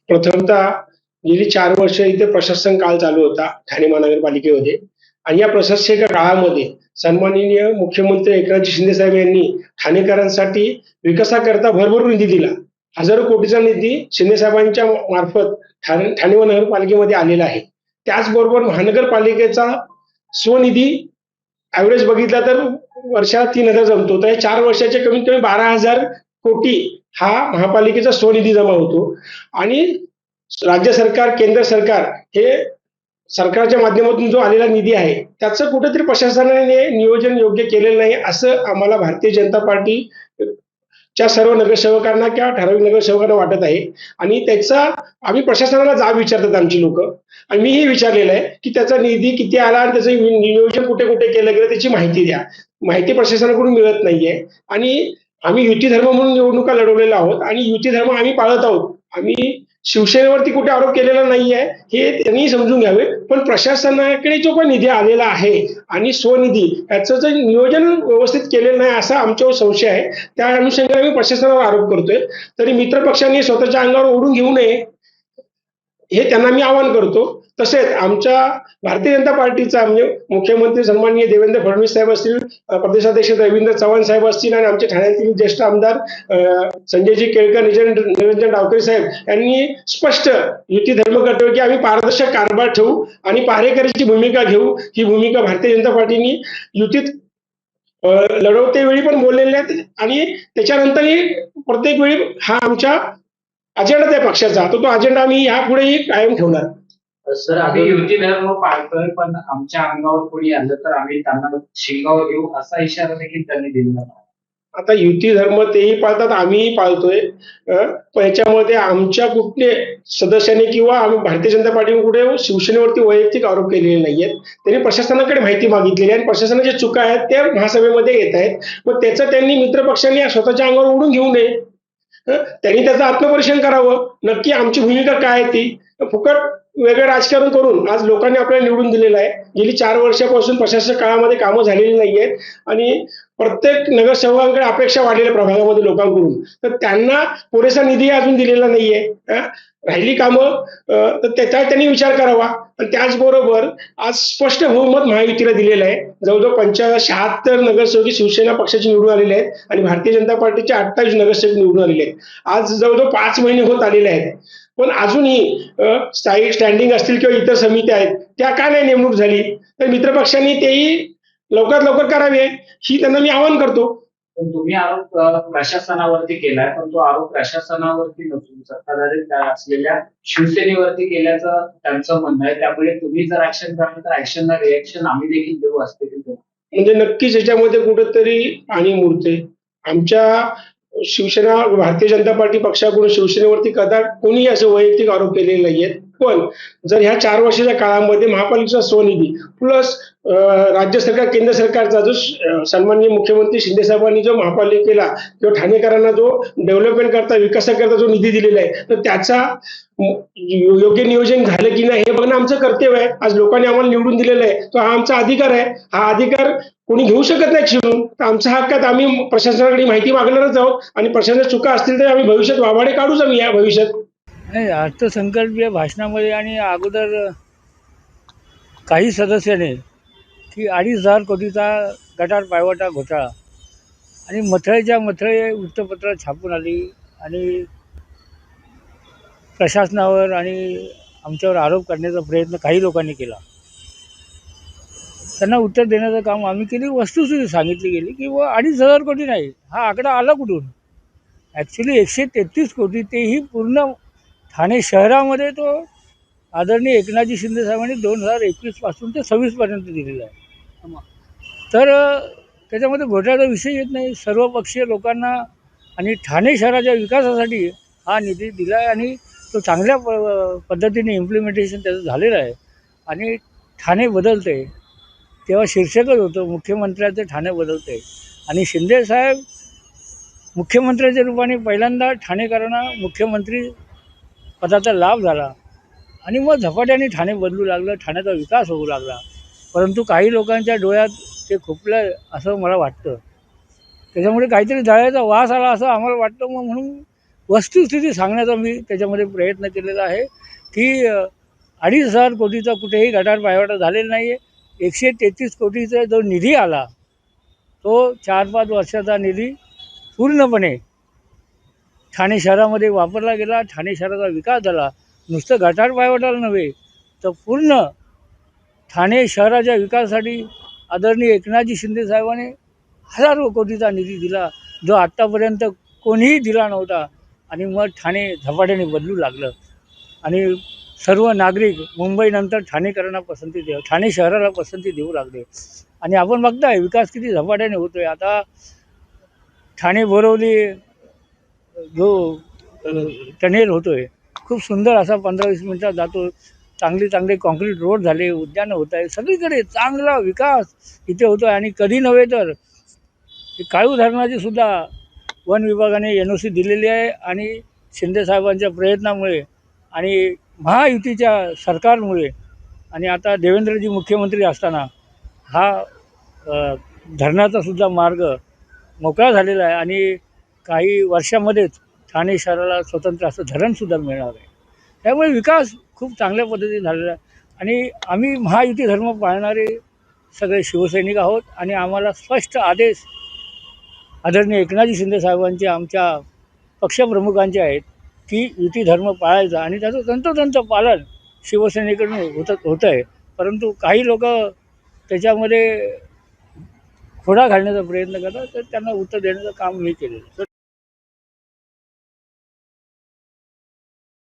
प्रथमतः गेली 4 वर्ष इथे प्रशासन काळ चालू होता ठाणे महानगरपालिकेमध्ये आणि या प्रशासकीय काळामध्ये सन्माननीय मुख्यमंत्री एकनाथ शिंदे साहेब यांनी ठाणेकरांसाठी विकासाकरता भरभरून निधी दिला. हजारो कोटीचा निधी शिंदे साहेबांच्या मार्फत ठाणे महानगरपालिकेमध्ये आलेला आहे. त्याचबरोबर महानगरपालिकेचा स्वनिधी ॲव्हरेज बघितला तर वर्षाला 3,000 जमतो. तर 4 वर्षाचे कमीत कमी 12,000 कोटी हा महापालिकेचा स्वनिधी जमा होतो आणि राज्य सरकार, केंद्र सरकार हे सरकारच्या माध्यमातून जो आलेला निधी आहे, त्याचं कुठेतरी प्रशासनाने नियोजन योग्य केलेलं नाही, असं आम्हाला भारतीय जनता पार्टीच्या सर्व नगरसेवकांना किंवा ठराविक नगरसेवकांना वाटत आहे. आणि त्याचा आम्ही प्रशासनाला जाब विचारतात आमची लोकं आणि मीही विचारलेलं आहे, की त्याचा निधी किती आला आणि त्याचं नियोजन कुठे-कुठे केलं गेलं त्याची माहिती द्या. माहिती प्रशासनाकडून मिळत नाहीये आणि आम्ही युती धर्म म्हणून निवडणुका लढवलेल्या आहोत आणि युती धर्म आम्ही पाळत आहोत. आम्ही शिवसेनेवरती कुठे आरोप केलेला नाहीये, हे त्यांनी समजून घ्यावे. पण प्रशासनाकडे जो काही निधी आलेला आहे आणि स्वनिधी याचं जे नियोजन व्यवस्थित केलेलं नाही असा आमच्यावर संशय आहे. त्या अनुषंगाने आम्ही प्रशासनावर आरोप करतोय. तरी मित्रपक्षांनी स्वतःच्या अंगावर ओढून घेऊ नये, हे त्यांना मी आवाहन करतो. तसेच आमच्या भारतीय जनता पार्टीचा म्हणजे मुख्यमंत्री सन्माननीय देवेंद्र फडणवीस साहेब असतील, प्रदेशाध्यक्ष रवींद्र चव्हाण साहेब असतील आणि आमचे ठाण्यातील ज्येष्ठ आमदार संजयजी केळकर, निरंजन डावकरे साहेब यांनी स्पष्ट युती धर्म कर्तव्य की आम्ही पारदर्शक कारभार ठेवू आणि पहारेकरीची भूमिका घेऊ. ही भूमिका भारतीय जनता पार्टीने युतीत लढवते वेळी पण बोललेले आहेत आणि त्याच्यानंतरही प्रत्येक वेळी हा आमच्या अजेंडा आहे पक्षाचा, तो अजेंडा आम्ही यापुढेही कायम ठेवणार. सर, आम्ही युती धर्म पाळतोय, पण आमच्या अंगावर कोणी आलं तर आम्ही त्यांना शिंगावर घेऊ असा इशारा देखील त्यांनी दिलेला. आता युती धर्म तेही पाळतात, आम्हीही पाळतोय. पण याच्यामध्ये आमच्या कुठले सदस्यांनी किंवा आम्ही भारतीय जनता पार्टीने कुठे शिवसेनेवरती वैयक्तिक आरोप केलेले नाहीयेत. त्यांनी प्रशासनाकडे माहिती मागितलेली आहे आणि प्रशासनाच्या चुका आहेत त्या महासभेमध्ये येत आहेत. मग त्याचं त्यांनी मित्रपक्षांनी स्वतःच्या अंगावर ओढून घेऊ नये. त्यांनी त्याचं आत्मपरीक्षण करावं. नक्की आमची भूमिका काय आहे ती. फुकट वेगळं राजकारण करून आज लोकांनी आपल्याला निवडून दिलेलं आहे. गेली 4 वर्षापासून प्रशासक काळामध्ये कामं झालेली नाहीयेत आणि प्रत्येक नगरसेवकांकडे अपेक्षा वाढलेल्या प्रभागामध्ये लोकांकडून. तर त्यांना पुरेसा निधी अजून दिलेला नाहीये. राहिली कामं तर त्याचा त्यांनी विचार करावा. आणि त्याचबरोबर आज स्पष्ट बहुमत महायुतीला दिलेलं आहे. जवळजवळ 76 नगरसेवक शिवसेना पक्षाचे निवडून आलेले आहेत आणि भारतीय जनता पार्टीचे 28 नगरसेवक निवडून आलेले आहेत. आज जवळजवळ 5 महिने होत आलेले आहेत. पण अजूनही स्थायी स्टँडिंग असतील किंवा इतर समित्या आहेत त्या का नाही नेमणूक झाली. तर मित्रपक्षांनी तेही लवकरात लवकर करावे ही त्यांना मी आवाहन करतो. पण तुम्ही आरोप प्रशासनावरती केलाय, पण तो आरोप प्रशासनावरती नसून सत्ताधारी असलेल्या शिवसेनेवरती केल्याचं त्यांचं म्हणणं आहे. त्यामुळे तुम्ही जर ऍक्शन कराल तर ऍक्शनला रिएक्शन आम्ही देखील देऊ असते. म्हणजे नक्कीच याच्यामध्ये कुठेतरी आणि मूर्ते आमच्या शिवसेना भारतीय जनता पार्टी पक्षाकडून शिवसेनेवरती कदा कोणी असे वैयक्तिक आरोप केलेले नाहीयेत. पण जर ह्या 4 वर्षाच्या काळामध्ये महापालिकेचा स्वनिधी प्लस राज्य सरकार, केंद्र सरकारचा जो सन्माननीय मुख्यमंत्री शिंदे साहेबांनी जो महापालिकेला किंवा ठाणेकरांना जो डेव्हलपमेंट करता, विकासाकरता जो निधी दिलेला आहे, तर त्याचा योग्य नियोजन झालं की नाही हे बघणं आमचं कर्तव्य आहे. आज लोकांनी आम्हाला निवडून दिलेलं आहे, तो हा आमचा अधिकार आहे. हा अधिकार कोणी घेऊ शकत नाही छिनून. तर आमचा हक्क आहे. आम्ही प्रशासनाकडे माहिती मागणारच आहोत आणि प्रशासनाच्या चुका असतील तर आम्ही भविष्यात वाभाडे काढूच आम्ही या भविष्यात. नाही, अर्थसंकल्पीय भाषणामध्ये आणि अगोदर काही सदस्याने की 2,500 कोटीचा गटार पायवाटा घोटाळा आणि मथळेच्या मथळे वृत्तपत्र छापून आली आणि प्रशासनावर आणि आमच्यावर आरोप करण्याचा प्रयत्न काही लोकांनी केला. त्यांना उत्तर देण्याचं काम आम्ही केली. वस्तुस्थिती सांगितली गेली की 2,500 कोटी नाही, हा आकडा आला कुठून. ॲक्च्युली 133 कोटी, तेही पूर्ण ठाणे शहरामध्ये तो आदरणीय एकनाथजी शिंदे साहेबांनी 2021 पासून ते 26पर्यंत दिलेला आहे. तर त्याच्यामध्ये घोटाळ्याचा विषय येत नाही. सर्वपक्षीय लोकांना आणि ठाणे शहराच्या विकासासाठी हा निधी दिला आहे आणि तो चांगल्या पद्धतीने इम्प्लिमेंटेशन त्याचं झालेलं आहे आणि ठाणे बदलते. तेव्हा शीर्षकच होतं मुख्यमंत्र्याचे ठाणे बदलते आणि शिंदेसाहेब मुख्यमंत्र्याच्या रूपाने पहिल्यांदा ठाणेकरांना मुख्यमंत्री पदाचा लाभ झाला आणि मग झपाट्याने ठाणे बदलू लागलं, ठाण्याचा विकास होऊ लागला. परंतु काही लोकांच्या डोळ्यात ते खुपलं असं मला वाटतं. त्याच्यामुळे काहीतरी जाळ्याचा वास आला असं आम्हाला वाटतं. मग म्हणून वस्तुस्थिती सांगण्याचा मी त्याच्यामध्ये प्रयत्न केलेला आहे की 2,500 कोटीचा कुठेही गटार पायवाटा झालेला नाही आहे. 133 कोटीचा जो निधी आला तो 4-5 वर्षाचा निधी पूर्णपणे ठाणे शहरामध्ये वापरला गेला. ठाणे शहराचा विकास झाला. नुसतं गटार पायवाटाला नव्हे तर पूर्ण ठाणे शहराच्या विकासासाठी आदरणीय एकनाथजी शिंदे साहेबांनी हजारो कोटीचा निधी दिला, जो आत्तापर्यंत कोणीही दिला नव्हता. आणि मग ठाणे झपाट्याने बदलू लागलं आणि सर्व नागरिक मुंबईनंतर ठाणेकरांना पसंती ठाणे शहराला पसंती देऊ लागले. आणि आपण बघताय विकास किती झपाट्याने होतोय. आता ठाणे बोरवली जो टनेल होतोय खूप सुंदर असा 15-20 मिनिटात जातो. चांगले कॉन्क्रीट रोड झाले, उद्यानं होत आहे, सगळीकडे चांगला विकास इथे होतो आहे. आणि कधी नव्हे तर काळू धरणाची सुद्धा वन विभागाने NOC दिलेली आहे. आणि शिंदेसाहेबांच्या प्रयत्नामुळे आणि महायुतीच्या सरकारमुळे आणि आता देवेंद्रजी मुख्यमंत्री असताना हा धरणाचा सुद्धा मार्ग मोकळा झालेला आहे. आणि काही वर्षामध्येच ठाणे शहराला स्वतंत्र असं धरणसुद्धा मिळणार आहे. त्यामुळे विकास खूप चांगल्या पद्धतीने झालेला आहे. आणि आम्ही महायुती धर्म पाळणारे सगळे शिवसैनिक आहोत. आणि आम्हाला स्पष्ट आदेश आदरणीय एकनाथजी शिंदे साहेबांचे आमच्या पक्षप्रमुखांचे आहेत की युती धर्म पाळायचा. आणि त्याचं तंतोतंत पालन शिवसेनेकडून होतं आहे. परंतु काही लोक त्याच्यामध्ये खोडा घालण्याचा प्रयत्न करतात, तर त्यांना उत्तर देण्याचं काम मी केलेलं आहे.